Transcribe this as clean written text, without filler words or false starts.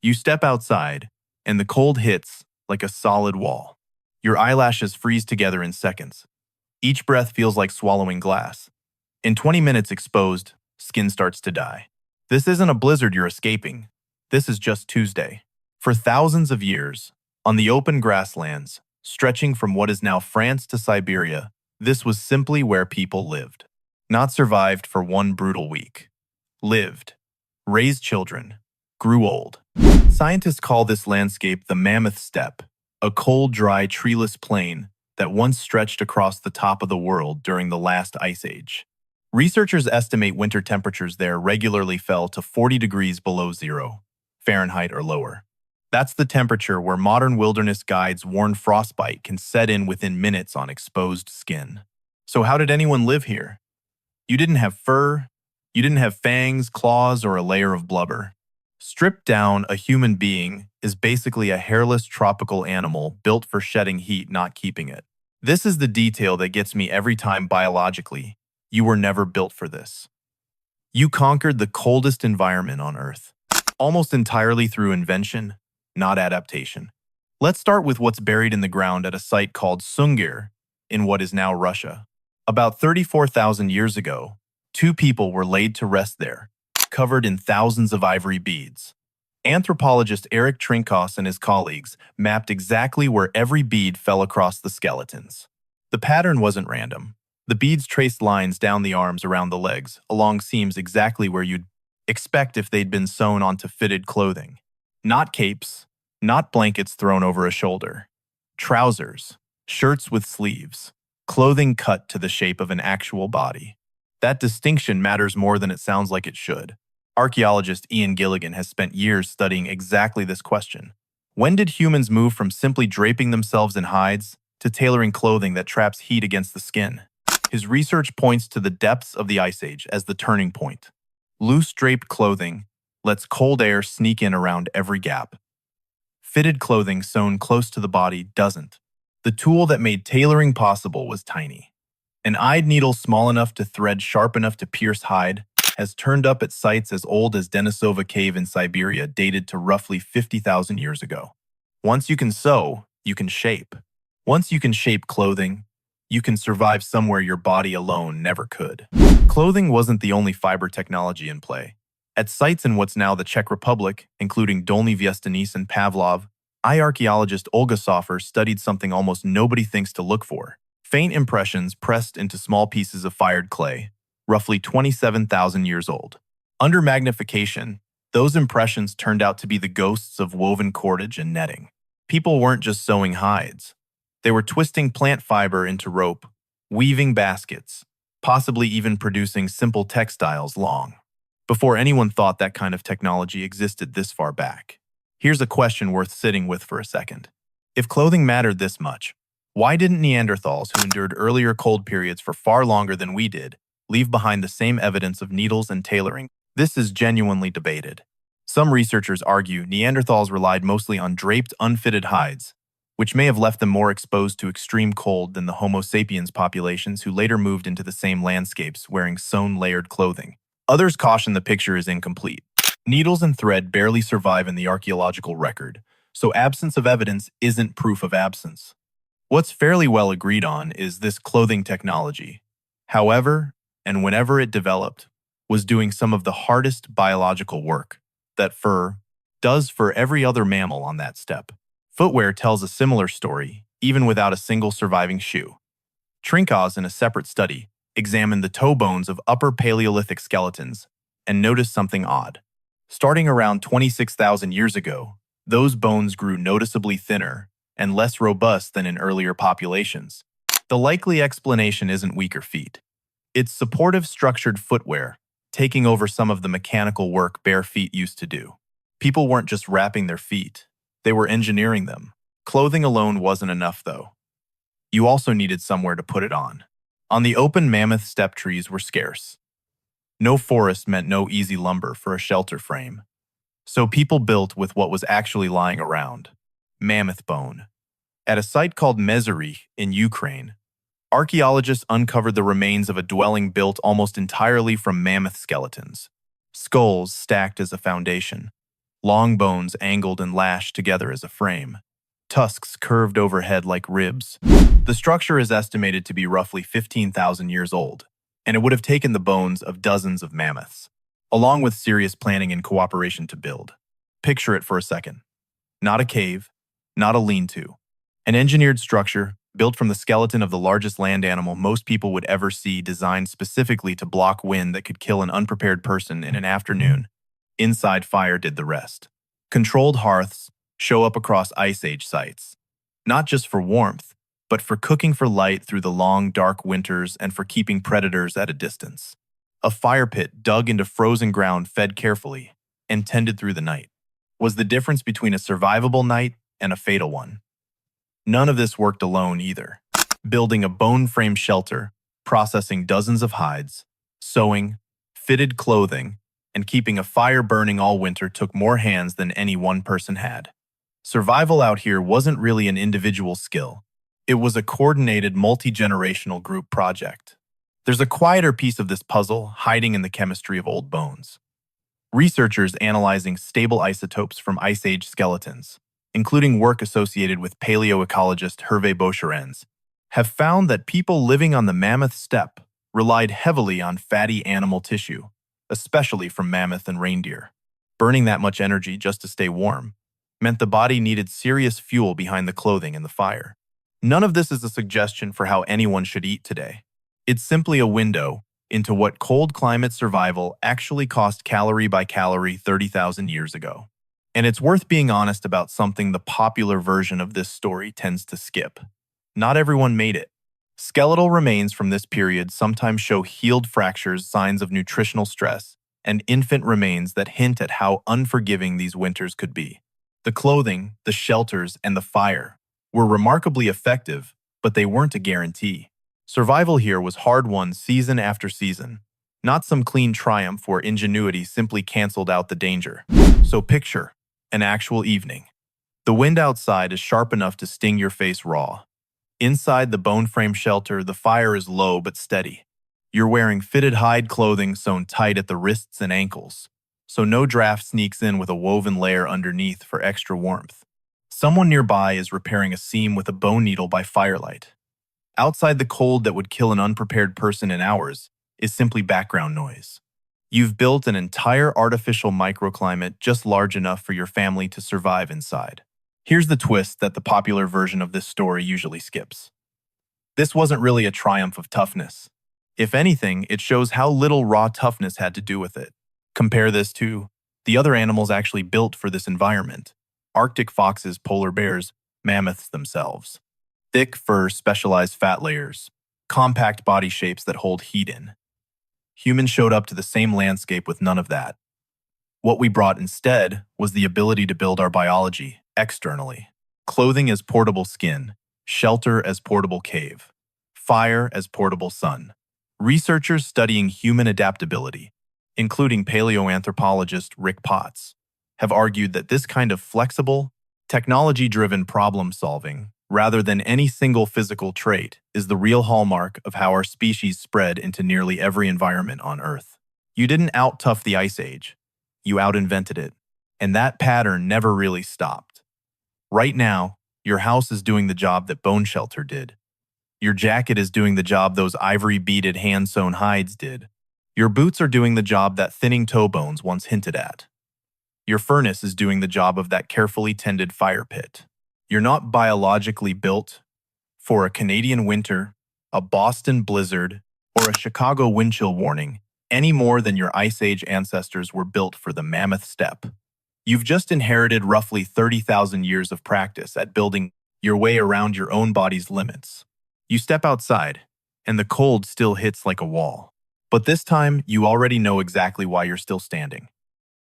You step outside, and the cold hits like a solid wall. Your eyelashes freeze together in seconds. Each breath feels like swallowing glass. In 20 minutes exposed, skin starts to die. This isn't a blizzard you're escaping. This is just Tuesday. For thousands of years, on the open grasslands, stretching from what is now France to Siberia, this was simply where people lived. Not survived for one brutal week. Lived, raised children, grew old. Scientists call this landscape the mammoth steppe, a cold, dry, treeless plain that once stretched across the top of the world during the last ice age. Researchers estimate winter temperatures there regularly fell to 40 degrees below zero, Fahrenheit or lower. That's the temperature where modern wilderness guides warn frostbite can set in within minutes on exposed skin. So how did anyone live here? You didn't have fur, you didn't have fangs, claws, or a layer of blubber. Stripped down, a human being is basically a hairless tropical animal built for shedding heat, not keeping it. This is the detail that gets me every time biologically. You were never built for this. You conquered the coldest environment on Earth, almost entirely through invention, not adaptation. Let's start with what's buried in the ground at a site called Sungir in what is now Russia. About 34,000 years ago, two people were laid to rest there, covered in thousands of ivory beads. Anthropologist Eric Trinkos and his colleagues mapped exactly where every bead fell across the skeletons. The pattern wasn't random. The beads traced lines down the arms, around the legs, along seams exactly where you'd expect if they'd been sewn onto fitted clothing. Not capes, not blankets thrown over a shoulder. Trousers, shirts with sleeves, clothing cut to the shape of an actual body. That distinction matters more than it sounds like it should. Archaeologist Ian Gilligan has spent years studying exactly this question. When did humans move from simply draping themselves in hides to tailoring clothing that traps heat against the skin? His research points to the depths of the Ice Age as the turning point. Loose draped clothing lets cold air sneak in around every gap. Fitted clothing sewn close to the body doesn't. The tool that made tailoring possible was tiny. An eyed needle small enough to thread, sharp enough to pierce hide, has turned up at sites as old as Denisova Cave in Siberia, dated to roughly 50,000 years ago. Once you can sew, you can shape. Once you can shape clothing, you can survive somewhere your body alone never could. Clothing wasn't the only fiber technology in play. At sites in what's now the Czech Republic, including Dolní Věstonice and Pavlov, archaeologist Olga Sofer studied something almost nobody thinks to look for: faint impressions pressed into small pieces of fired clay, roughly 27,000 years old. Under magnification, those impressions turned out to be the ghosts of woven cordage and netting. People weren't just sewing hides. They were twisting plant fiber into rope, weaving baskets, possibly even producing simple textiles long before anyone thought that kind of technology existed this far back. Here's a question worth sitting with for a second. If clothing mattered this much, why didn't Neanderthals, who endured earlier cold periods for far longer than we did, leave behind the same evidence of needles and tailoring? This is genuinely debated. Some researchers argue Neanderthals relied mostly on draped, unfitted hides, which may have left them more exposed to extreme cold than the Homo sapiens populations who later moved into the same landscapes wearing sewn, layered clothing. Others caution the picture is incomplete. Needles and thread barely survive in the archaeological record, so absence of evidence isn't proof of absence. What's fairly well agreed on is this clothing technology, however and whenever it developed, was doing some of the hardest biological work that fur does for every other mammal on that steppe. Footwear tells a similar story, even without a single surviving shoe. Trinkos, in a separate study, examined the toe bones of Upper Paleolithic skeletons and noticed something odd. Starting around 26,000 years ago, those bones grew noticeably thinner and less robust than in earlier populations. The likely explanation isn't weaker feet. It's supportive, structured footwear, taking over some of the mechanical work bare feet used to do. People weren't just wrapping their feet, they were engineering them. Clothing alone wasn't enough, though. You also needed somewhere to put it on. On the open, mammoth steppe trees were scarce. No forest meant no easy lumber for a shelter frame. So people built with what was actually lying around: mammoth bone. At a site called Mezary in Ukraine, archaeologists uncovered the remains of a dwelling built almost entirely from mammoth skeletons. Skulls stacked as a foundation. long bones angled and lashed together as a frame, tusks curved overhead like ribs. The structure is estimated to be roughly 15,000 years old, and it would have taken the bones of dozens of mammoths, along with serious planning and cooperation to build. Picture it for a second. Not a cave, not a lean-to. An engineered structure built from the skeleton of the largest land animal most people would ever see, designed specifically to block wind that could kill an unprepared person in an afternoon. Inside fire did the rest. Controlled hearths show up across Ice Age sites, not just for warmth, but for cooking for light through the long, dark winters and for keeping predators at a distance. A fire pit dug into frozen ground fed carefully and tended through the night was the difference between a survivable night and a fatal one. None of this worked alone either. Building a bone-frame shelter, processing dozens of hides, sewing, fitted clothing, and keeping a fire burning all winter took more hands than any one person had. Survival out here wasn't really an individual skill. It was a coordinated, multi-generational group project. There's a quieter piece of this puzzle hiding in the chemistry of old bones. Researchers analyzing stable isotopes from Ice Age skeletons, including work associated with paleoecologist Hervé Boucheren's, have found that people living on the mammoth steppe relied heavily on fatty animal tissue, especially from mammoth and reindeer. Burning that much energy just to stay warm meant the body needed serious fuel behind the clothing and the fire. None of this is a suggestion for how anyone should eat today. It's simply a window into what cold climate survival actually cost calorie by calorie 30,000 years ago. And it's worth being honest about something the popular version of this story tends to skip. Not everyone made it. Skeletal remains from this period sometimes show healed fractures, signs of nutritional stress, and infant remains that hint at how unforgiving these winters could be. The clothing, the shelters, and the fire were remarkably effective, but they weren't a guarantee. Survival here was hard-won season after season, not some clean triumph where ingenuity simply canceled out the danger. So picture an actual evening. The wind outside is sharp enough to sting your face raw. Inside the bone frame shelter, the fire is low but steady. You're wearing fitted hide clothing sewn tight at the wrists and ankles, so no draft sneaks in with a woven layer underneath for extra warmth. Someone nearby is repairing a seam with a bone needle by firelight. Outside, the cold that would kill an unprepared person in hours is simply background noise. You've built an entire artificial microclimate just large enough for your family to survive inside. Here's the twist that the popular version of this story usually skips. This wasn't really a triumph of toughness. If anything, it shows how little raw toughness had to do with it. Compare this to the other animals actually built for this environment: Arctic foxes, polar bears, mammoths themselves. Thick fur, specialized fat layers, compact body shapes that hold heat in. Humans showed up to the same landscape with none of that. What we brought instead was the ability to build our biology externally. Clothing as portable skin, shelter as portable cave, fire as portable sun. Researchers studying human adaptability, including paleoanthropologist Rick Potts, have argued that this kind of flexible, technology-driven problem-solving, rather than any single physical trait, is the real hallmark of how our species spread into nearly every environment on Earth. You didn't out-tough the Ice Age, you out-invented it, and that pattern never really stopped. Right now, your house is doing the job that bone shelter did. Your jacket is doing the job those ivory-beaded hand-sewn hides did. Your boots are doing the job that thinning toe bones once hinted at. Your furnace is doing the job of that carefully tended fire pit. You're not biologically built for a Canadian winter, a Boston blizzard, or a Chicago wind chill warning any more than your Ice Age ancestors were built for the mammoth steppe. You've just inherited roughly 30,000 years of practice at building your way around your own body's limits. You step outside, and the cold still hits like a wall. But this time, you already know exactly why you're still standing.